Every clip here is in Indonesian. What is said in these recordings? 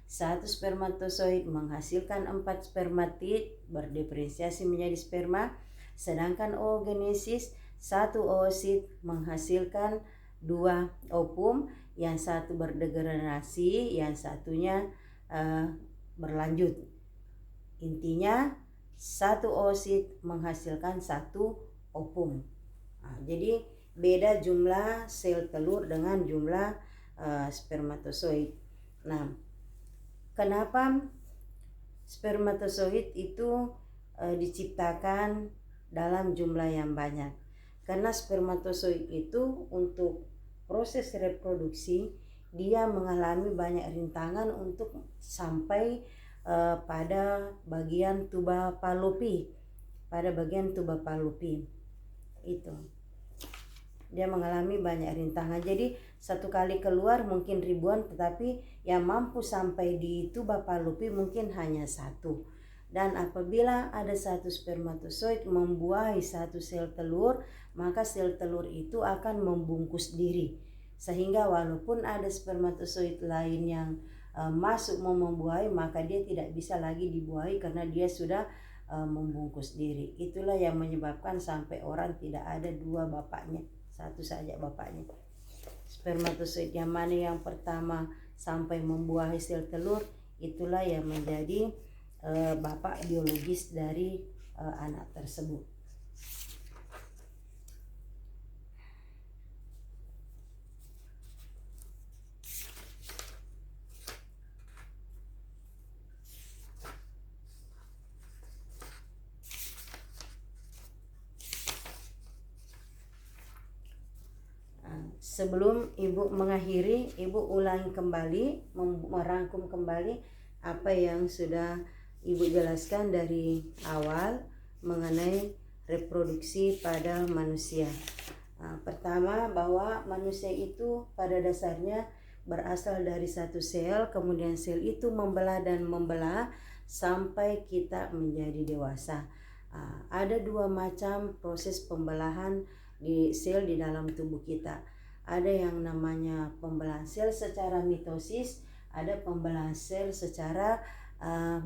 Satu spermatozoid menghasilkan 4 spermatid berdiferensiasi menjadi sperma, sedangkan oogenesis satu oosit menghasilkan 2 ovum, yang satu berdegradasi, yang satunya berlanjut. Intinya satu oosit menghasilkan satu ovum. Jadi beda jumlah sel telur dengan jumlah spermatozoid. Nah, kenapa spermatozoid itu diciptakan dalam jumlah yang banyak? Karena spermatozoid itu untuk proses reproduksi dia mengalami banyak rintangan untuk sampai pada bagian tuba Fallopi. Pada bagian tuba Fallopi itu dia mengalami banyak rintangan. Jadi satu kali keluar mungkin ribuan, tetapi yang mampu sampai di tuba Fallopi mungkin hanya satu. Dan apabila ada satu spermatozoid membuahi satu sel telur, maka sel telur itu akan membungkus diri, sehingga walaupun ada spermatozoid lain yang masuk mau membuahi, maka dia tidak bisa lagi dibuahi karena dia sudah membungkus diri. Itulah yang menyebabkan sampai orang tidak ada dua bapaknya, satu saja bapaknya. Spermatozoid yang mana yang pertama sampai membuahi sel telur, itulah yang menjadi bapak biologis dari anak tersebut. Sebelum ibu mengakhiri, ibu ulangi kembali, merangkum kembali apa yang sudah ibu jelaskan dari awal mengenai reproduksi pada manusia. Pertama, bahwa manusia itu pada dasarnya berasal dari satu sel, kemudian sel itu membelah dan membelah sampai kita menjadi dewasa. Ada dua macam proses pembelahan di sel di dalam tubuh kita. Ada yang namanya pembelahan sel secara mitosis, ada pembelahan sel secara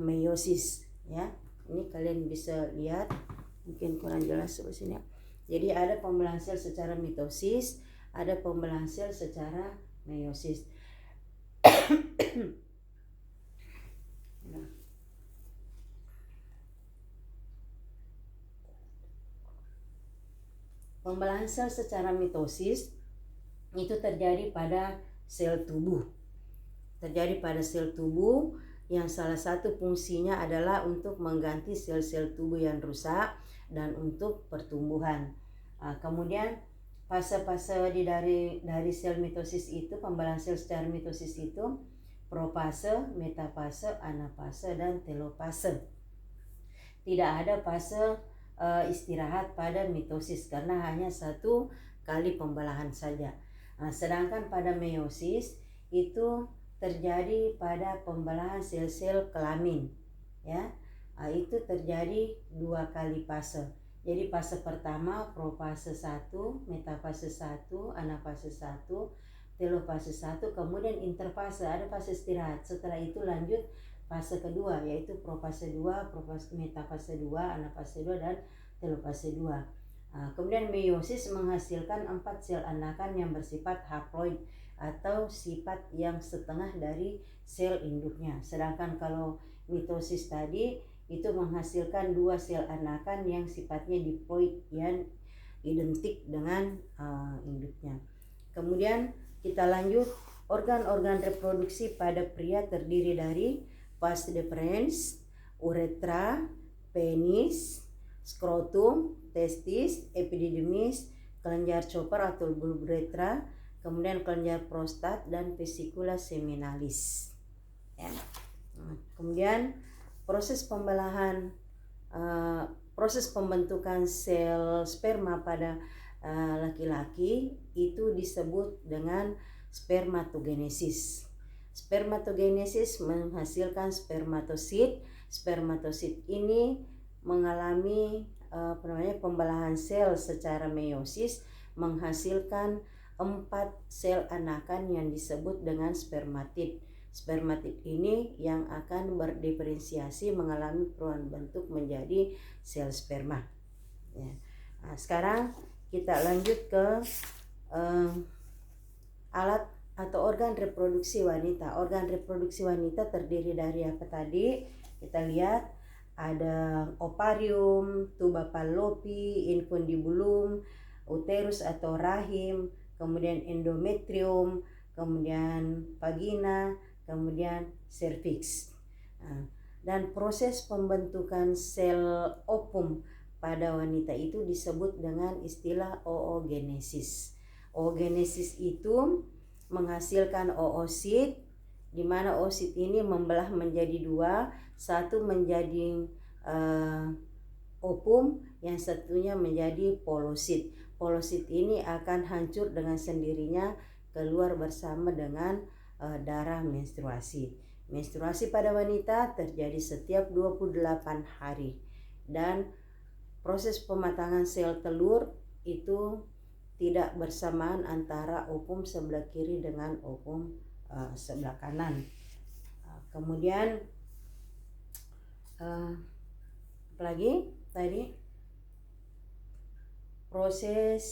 meiosis, ya. Ini kalian bisa lihat, mungkin kurang jelas sebelah sini. Jadi ada pembelahan sel secara mitosis, ada pembelahan sel secara meiosis. Nah. Pembelahan sel secara mitosis itu terjadi pada sel tubuh. Terjadi pada sel tubuh yang salah satu fungsinya adalah untuk mengganti sel-sel tubuh yang rusak dan untuk pertumbuhan. Kemudian fase-fase dari sel mitosis itu, pembelahan sel secara mitosis itu profase, metafase, anafase, dan telofase. Tidak ada fase istirahat pada mitosis karena hanya satu kali pembelahan saja. Sedangkan pada meiosis itu terjadi pada pembelahan sel-sel kelamin, ya. Itu terjadi dua kali fase. Jadi fase pertama profase 1, metafase 1, anafase 1, telofase 1, kemudian interfase, ada fase istirahat. Setelah itu lanjut fase kedua, yaitu profase 2, metafase 2, anafase 2, dan telofase 2. Kemudian meiosis menghasilkan 4 sel anakan yang bersifat haploid atau sifat yang setengah dari sel induknya. Sedangkan kalau mitosis tadi itu menghasilkan 2 sel anakan yang sifatnya diploid yang identik dengan induknya. Kemudian kita lanjut, organ-organ reproduksi pada pria terdiri dari vas deferens, uretra, penis, skrotum, testis, epididymis, kelenjar chopper atau bulburetra, kemudian kelenjar prostat, dan vesikula seminalis. Ya. Kemudian proses pembelahan, proses pembentukan sel sperma pada laki-laki itu disebut dengan spermatogenesis. Spermatogenesis menghasilkan spermatosit. Spermatosit ini mengalami pembelahan sel secara meiosis, menghasilkan 4 sel anakan yang disebut dengan spermatid. spermatid ini yang akan berdiferensiasi mengalami perubahan bentuk menjadi sel sperma. Ya. Nah, sekarang kita lanjut ke alat atau organ reproduksi wanita. Organ reproduksi wanita terdiri dari apa tadi? Kita lihat ada ovarium, tuba fallopi, infundibulum, uterus atau rahim, kemudian endometrium, kemudian vagina, kemudian cervix. Dan proses pembentukan sel ovum pada wanita itu disebut dengan istilah oogenesis. Oogenesis itu menghasilkan oosit, di mana oosit ini membelah menjadi dua, satu menjadi ovum, yang satunya menjadi polosit. Polosit ini akan hancur dengan sendirinya keluar bersama dengan darah menstruasi. Menstruasi pada wanita terjadi setiap 28 hari dan proses pematangan sel telur itu tidak bersamaan antara ovum sebelah kiri dengan ovum sebelah kanan. Kemudian apalagi tadi proses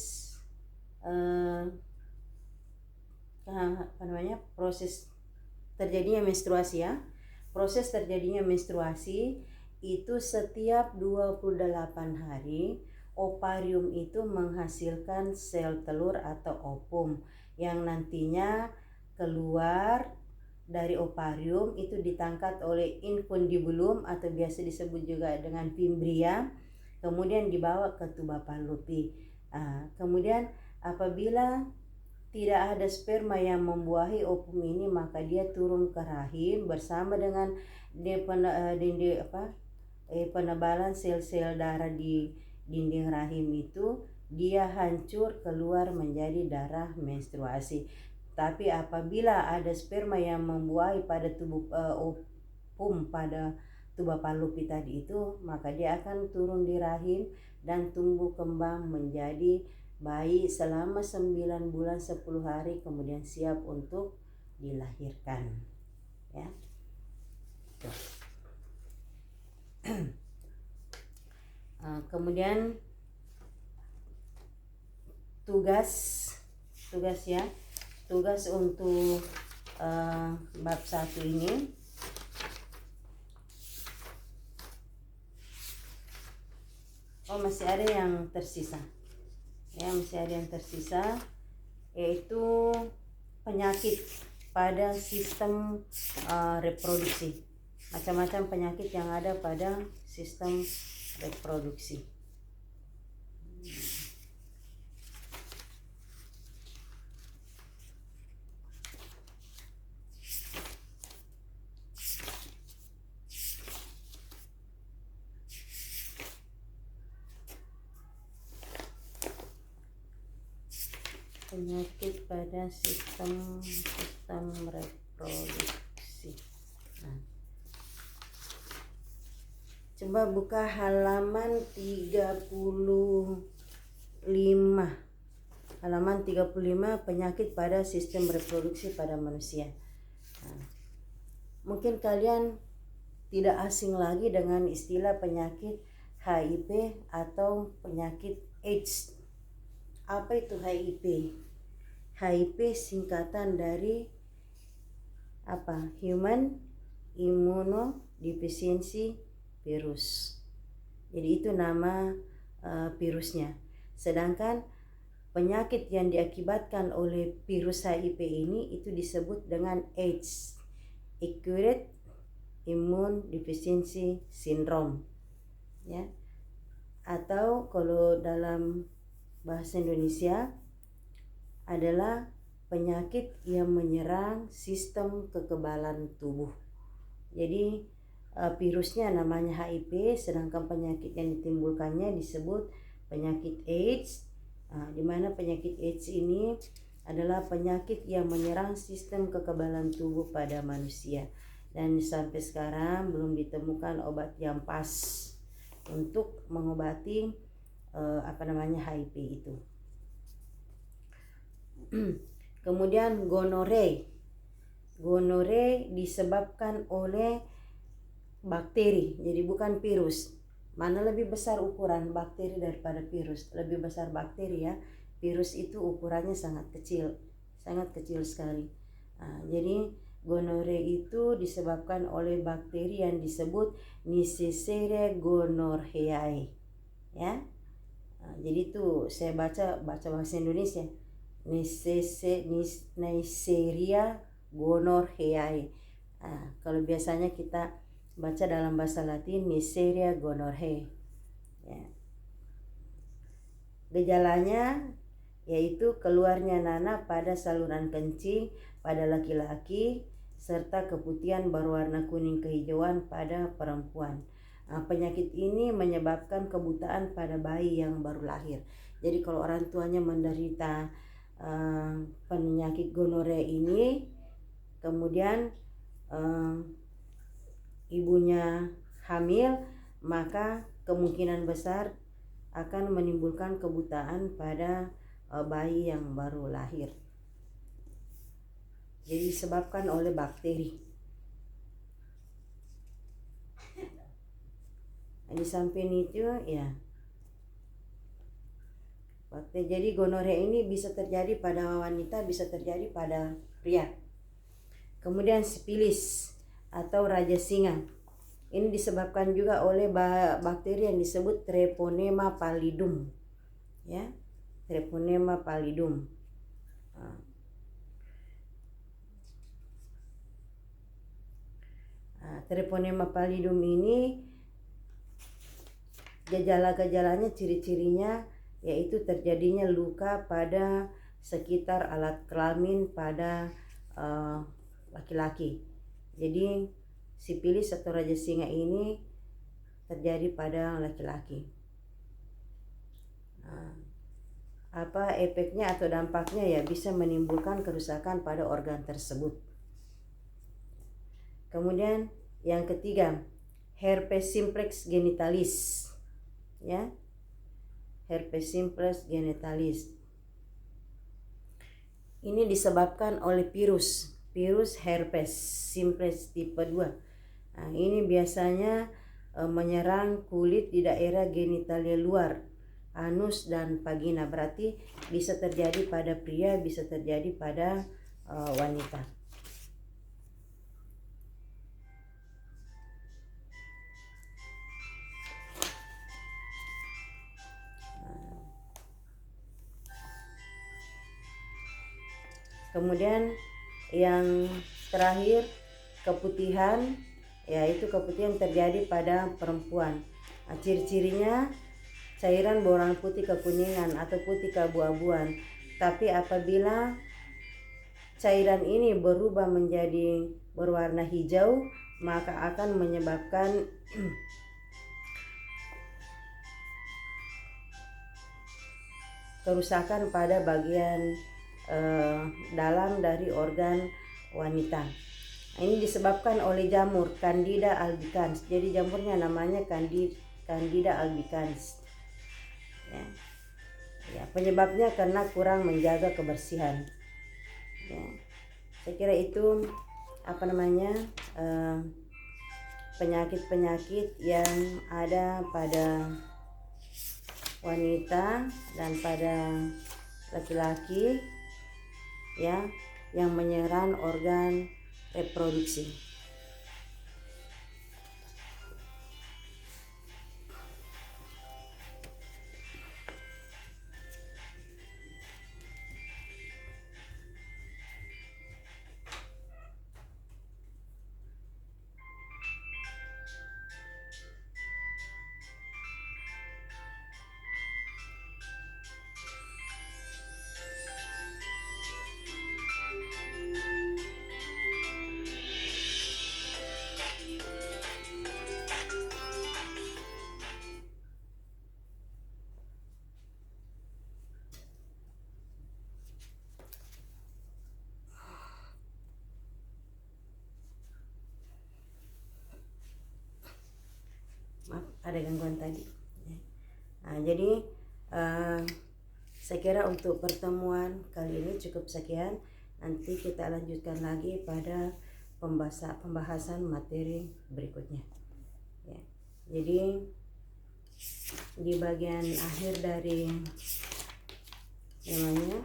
proses terjadinya menstruasi ya. Proses terjadinya menstruasi itu setiap 28 hari ovarium itu menghasilkan sel telur atau ovum yang nantinya keluar dari ovarium itu ditangkap oleh infundibulum atau biasa disebut juga dengan fimbria, kemudian dibawa ke tuba fallopi. Kemudian apabila tidak ada sperma yang membuahi ovum ini, maka dia turun ke rahim bersama dengan penebalan sel-sel darah di dinding rahim itu, dia hancur keluar menjadi darah menstruasi. Tapi apabila ada sperma yang membuahi pada tubuh ovum pada tuba fallopi tadi itu, maka dia akan turun di rahim dan tumbuh kembang menjadi bayi selama 9 bulan 10 hari, kemudian siap untuk dilahirkan. Ya. Kemudian tugas untuk bab 1 ini masih ada yang tersisa. Yaitu penyakit pada sistem reproduksi. Macam-macam penyakit yang ada pada sistem reproduksi. Penyakit pada sistem reproduksi. Coba buka halaman 35. Halaman 35, penyakit pada sistem reproduksi pada manusia. Mungkin kalian tidak asing lagi dengan istilah penyakit HIV atau penyakit AIDS. Apa itu HIV? HIV singkatan dari apa? Human Immunodeficiency Virus. Jadi itu nama virusnya. Sedangkan penyakit yang diakibatkan oleh virus HIV ini itu disebut dengan AIDS, Acquired Immune Deficiency Syndrome. Ya. Atau kalau dalam bahasa Indonesia adalah penyakit yang menyerang sistem kekebalan tubuh. Jadi virusnya namanya HIV, sedangkan penyakit yang ditimbulkannya disebut penyakit AIDS, di mana penyakit AIDS ini adalah penyakit yang menyerang sistem kekebalan tubuh pada manusia, dan sampai sekarang belum ditemukan obat yang pas untuk mengobati HIV itu. Kemudian gonore disebabkan oleh bakteri, jadi bukan virus. Mana lebih besar ukuran bakteri daripada virus? Lebih besar bakteri ya. Virus itu ukurannya sangat kecil sekali. Jadi gonore itu disebabkan oleh bakteri yang disebut Neisseria gonorrhoeae ya. Jadi itu saya baca bahasa Indonesia, Neisseria gonorrhoeae. Kalau biasanya kita baca dalam bahasa Latin Neisseria gonorrhoeae ya. Gejalanya yaitu keluarnya nanah pada saluran kencing pada laki-laki serta keputihan berwarna kuning kehijauan pada perempuan. Penyakit ini menyebabkan kebutaan pada bayi yang baru lahir. Jadi kalau orang tuanya menderita penyakit gonorea ini, kemudian ibunya hamil, maka kemungkinan besar akan menimbulkan kebutaan pada bayi yang baru lahir. Jadi disebabkan oleh bakteri. Di samping itu ya, bakteri. Jadi gonorea ini bisa terjadi pada wanita, bisa terjadi pada pria. Kemudian sifilis atau raja singa. Ini disebabkan juga oleh bakteri yang disebut Treponema pallidum. Ya, Treponema pallidum. Treponema pallidum ini gejala-gejalanya, ciri-cirinya yaitu terjadinya luka pada sekitar alat kelamin pada laki-laki. Jadi sifilis atau raja singa ini terjadi pada laki-laki. Apa efeknya atau dampaknya ya, bisa menimbulkan kerusakan pada organ tersebut. Kemudian yang ketiga, herpes simplex genitalis ya. Herpes simplex genitalis ini disebabkan oleh virus herpes simplex tipe 2. Ini biasanya menyerang kulit di daerah genitalia luar, anus dan vagina. Berarti bisa terjadi pada pria, bisa terjadi pada wanita. Kemudian yang terakhir, keputihan, yaitu keputihan terjadi pada perempuan. Ciri-cirinya cairan berwarna putih kekuningan atau putih keabu-abuan. Tapi apabila cairan ini berubah menjadi berwarna hijau, maka akan menyebabkan kerusakan pada bagian dalam dari organ wanita. Ini disebabkan oleh jamur Candida albicans. Jadi jamurnya namanya Candida albicans. Ya, penyebabnya karena kurang menjaga kebersihan. Ya, saya kira itu penyakit-penyakit yang ada pada wanita dan pada laki-laki ya, yang menyerang organ reproduksi. Maaf, ada gangguan tadi. Jadi saya kira untuk pertemuan kali ini cukup sekian. Nanti kita lanjutkan lagi pada pembahasan materi berikutnya ya. Jadi di bagian akhir dari namanya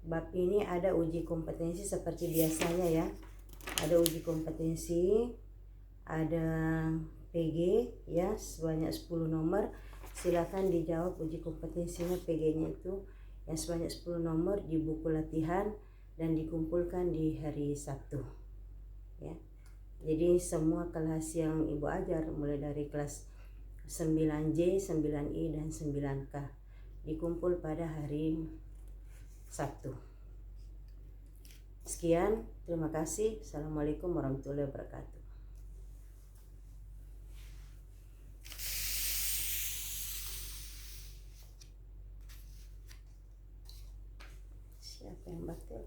bab ini ada uji kompetensi seperti biasanya ya. Ada uji kompetensi, ada PG ya, sebanyak 10 nomor. Silakan dijawab uji kompetensinya, PG-nya itu yang sebanyak 10 nomor di buku latihan dan dikumpulkan di hari Sabtu ya. Jadi semua kelas yang Ibu ajar mulai dari kelas 9J, 9I dan 9K dikumpul pada hari Sabtu. Sekian, terima kasih. Assalamualaikum warahmatullahi wabarakatuh. Siapa yang bakal